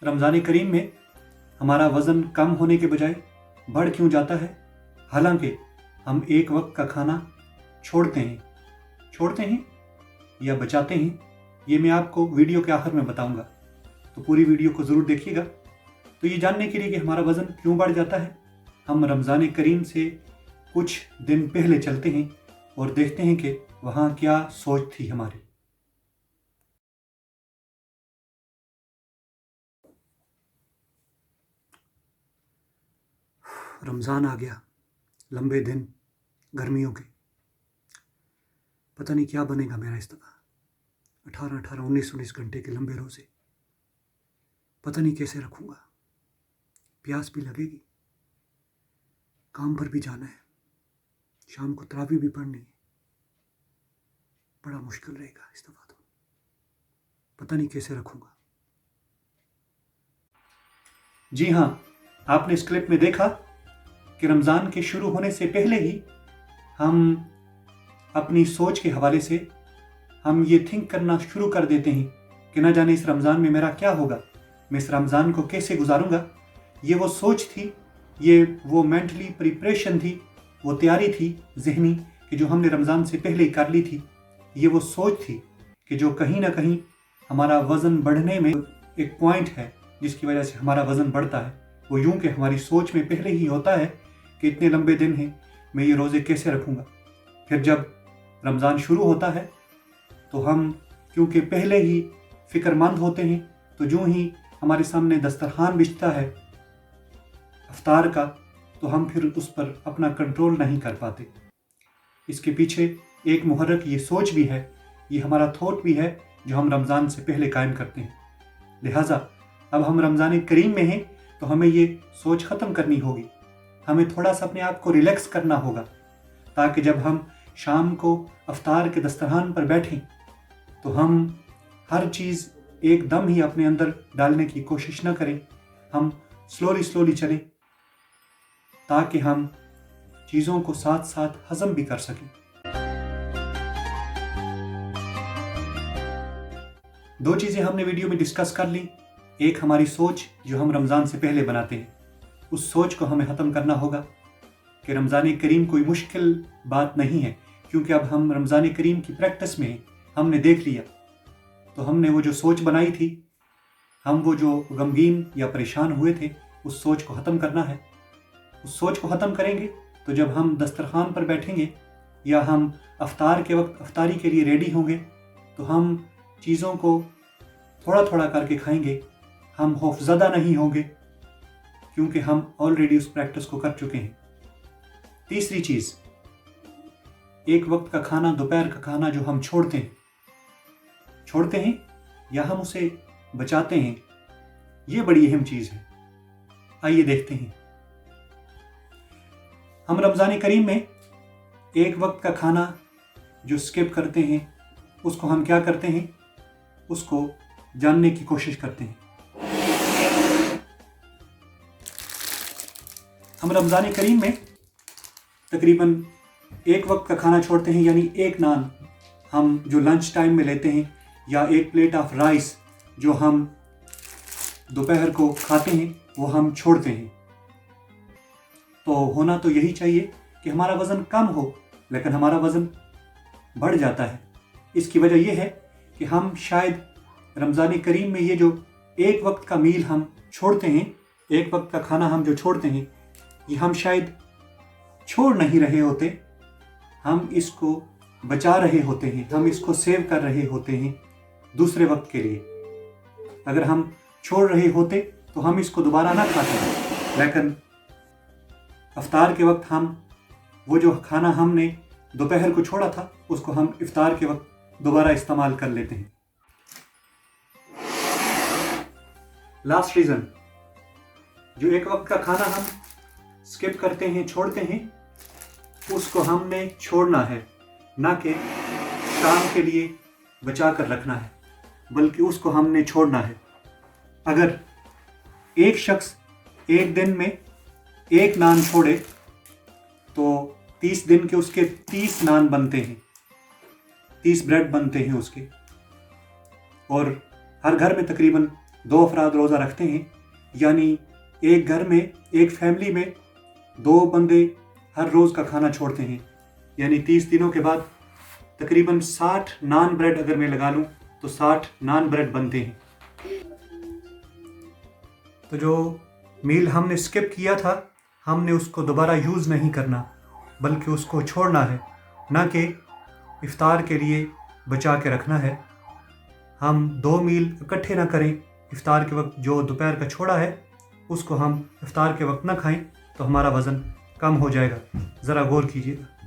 रमज़ान करीम में हमारा वज़न कम होने के बजाय बढ़ क्यों जाता है, हालांकि हम एक वक्त का खाना छोड़ते हैं या बचाते हैं? ये मैं आपको वीडियो के आखिर में बताऊंगा, तो पूरी वीडियो को ज़रूर देखिएगा। तो ये जानने के लिए कि हमारा वज़न क्यों बढ़ जाता है, हम रमज़ान करीम से कुछ दिन पहले चलते हैं और देखते हैं कि वहाँ क्या सोच थी हमारी। रमज़ान आ गया, लंबे दिन गर्मियों के। पता नहीं क्या बनेगा मेरा इस दफ़ा। 18 19 घंटे के लंबे रोज़े, पता नहीं कैसे रखूँगा। प्यास भी लगेगी, काम पर भी जाना है, शाम को तरावी भी पढ़नी है। बड़ा मुश्किल रहेगा इस दफ़ा, तो पता नहीं कैसे रखूँगा। जी हाँ, आपने इस क्लिप में देखा कि रमज़ान के शुरू होने से पहले ही हम अपनी सोच के हवाले से हम ये थिंक करना शुरू कर देते हैं कि ना जाने इस रमज़ान में मेरा क्या होगा, मैं इस रमज़ान को कैसे गुजारूंगा। ये वो सोच थी, ये वो मेंटली प्रिपरेशन थी, वो तैयारी थी ज़हनी कि जो हमने रमज़ान से पहले ही कर ली थी। ये वो सोच थी कि जो कहीं ना कहीं हमारा वज़न बढ़ने में एक पॉइंट है जिसकी वजह से हमारा वज़न बढ़ता है। वो यूं कि हमारी सोच में पहले ही होता है कि इतने लंबे दिन हैं, मैं ये रोज़े कैसे रखूँगा। फिर जब रमज़ान शुरू होता है तो हम क्योंकि पहले ही फ़िक्रमंद होते हैं, तो जो ही हमारे सामने दस्तरखान बिछता है इफ्तार का, तो हम फिर उस पर अपना कंट्रोल नहीं कर पाते। इसके पीछे एक मुहर्रिक ये सोच भी है, ये हमारा थॉट भी है जो हम रमज़ान से पहले कायम करते हैं। लिहाजा अब हम रमज़ान करीम में हैं तो हमें ये सोच ख़त्म करनी होगी। हमें थोड़ा सा अपने आप को रिलैक्स करना होगा, ताकि जब हम शाम को इफ्तार के दस्तरखान पर बैठें तो हम हर चीज़ एकदम ही अपने अंदर डालने की कोशिश न करें। हम स्लोली चलें ताकि हम चीज़ों को साथ साथ हज़म भी कर सकें। दो चीज़ें हमने वीडियो में डिस्कस कर ली। एक हमारी सोच जो हम रमज़ान से पहले बनाते हैं, उस सोच को हमें ख़त्म करना होगा कि रमज़ान करीम कोई मुश्किल बात नहीं है, क्योंकि अब हम रमज़ान करीम की प्रैक्टिस में हैं। हमने देख लिया, तो हमने वो जो सोच बनाई थी, हम वो जो गमगीन या परेशान हुए थे, उस सोच को ख़त्म करना है। उस सोच को ख़त्म करेंगे तो जब हम दस्तरखान पर बैठेंगे या हम इफ्तार के वक्त इफ्तारी के लिए रेडी होंगे, तो हम चीज़ों को थोड़ा थोड़ा करके खाएंगे। हम खौफज़दा नहीं होंगे क्योंकि हम ऑलरेडी उस प्रैक्टिस को कर चुके हैं। तीसरी चीज़, एक वक्त का खाना, दोपहर का खाना जो हम छोड़ते हैं या हम उसे बचाते हैं, ये बड़ी अहम चीज़ है। आइए देखते हैं। हम रमज़ान करीम में एक वक्त का खाना जो स्किप करते हैं, उसको हम क्या करते हैं, उसको जानने की कोशिश करते हैं। हम रमज़ान करीम में तकरीबन एक वक्त का खाना छोड़ते हैं, यानी एक नान हम जो लंच टाइम में लेते हैं, या एक प्लेट ऑफ राइस जो हम दोपहर को खाते हैं, वो हम छोड़ते हैं। तो होना तो यही चाहिए कि हमारा वज़न कम हो, लेकिन हमारा वज़न बढ़ जाता है। इसकी वजह यह है कि हम शायद रमज़ान करीम में ये जो एक वक्त का मील हम छोड़ते हैं, एक वक्त का खाना हम जो छोड़ते हैं, ये हम शायद छोड़ नहीं रहे होते, हम इसको बचा रहे होते हैं, हम इसको सेव कर रहे होते हैं दूसरे वक्त के लिए। अगर हम छोड़ रहे होते तो हम इसको दोबारा ना खाते, लेकिन इफ्तार के वक्त हम वो जो खाना हमने दोपहर को छोड़ा था, उसको हम इफ्तार के वक्त दोबारा इस्तेमाल कर लेते हैं। लास्ट रीज़न, जो एक वक्त का खाना हम स्किप करते हैं, छोड़ते हैं, उसको हमने छोड़ना है, ना कि शाम के लिए बचा कर रखना है, बल्कि उसको हमने छोड़ना है। अगर एक शख्स एक दिन में एक नान छोड़े तो 30 दिन के उसके 30 नान बनते हैं, 30 ब्रेड बनते हैं उसके। और हर घर में तकरीबन 2 افراد روزہ رکھتے ہیں، یعنی ایک گھر میں، ایک فیملی میں 2 بندے ہر روز کا کھانا چھوڑتے ہیں، یعنی 30 دنوں کے بعد تقریباً 60 نان بریڈ اگر میں لگا لوں تو 60 نان بریڈ بنتے ہیں۔ تو جو میل ہم نے اسکپ کیا تھا، ہم نے اس کو دوبارہ یوز نہیں کرنا، بلکہ اس کو چھوڑنا ہے، نہ کہ افطار کے لیے بچا کے رکھنا ہے۔ ہم 2 میل اکٹھے نہ کریں، افطار کے وقت جو دوپہر کا چھوڑا ہے اس کو ہم افطار کے وقت نہ کھائیں تو ہمارا وزن کم ہو جائے گا۔ ذرا غور کیجیے گا۔